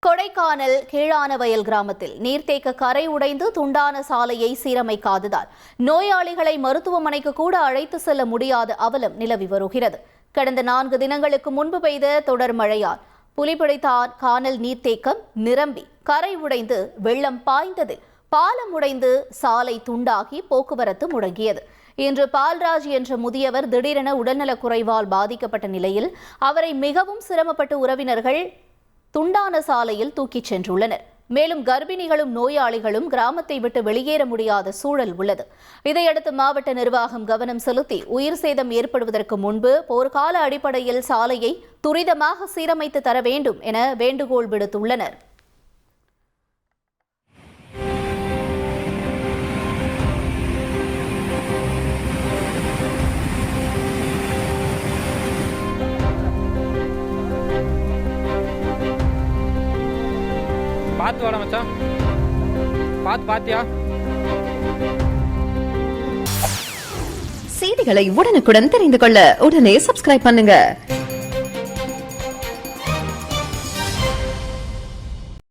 கொடைக்கானல் கீழானவயல் கிராமத்தில் நீர்த்தேக்க கரை உடைந்து துண்டான சாலையை சீரமைக்காததால் நோயாளிகளை மருத்துவமனைக்கு கூட அழைத்து செல்ல முடியாத அவலம் நிலவி வருகிறது. கடந்த 4 தினங்களுக்கு முன்பு பெய்த தொடர் மழையால் புலிபிடித்தார் கானல் நீர்த்தேக்கம் நிரம்பி கரை உடைந்து வெள்ளம் பாய்ந்ததில் பாலம் உடைந்து சாலை துண்டாகி போக்குவரத்து முடங்கியது. இன்று பால்ராஜ் என்ற முதியவர் திடீரென உடல்நலக் குறைவால் பாதிக்கப்பட்ட நிலையில் அவரை மிகவும் சிரமப்பட்டு உறவினர்கள் துண்டான சாலையில் தூக்கிச் சென்றுள்ளனர். மேலும் கர்ப்பிணிகளும் நோயாளிகளும் கிராமத்தை விட்டு வெளியேற முடியாத சூழல் உள்ளது. இதையடுத்து மாவட்ட நிர்வாகம் கவனம் செலுத்தி உயிர் சேதம் ஏற்படுவதற்கு முன்பு போர்க்கால அடிப்படையில் சாலையை துரிதமாக சீரமைத்து தர வேண்டும் என வேண்டுகோள் விடுத்துள்ளனர். பார்த்து வாடா மச்சான், பாத்தியா? செய்திகளை உடனுக்குடன் தெரிந்து கொள்ள உடனே சப்ஸ்கிரைப் பண்ணுங்க.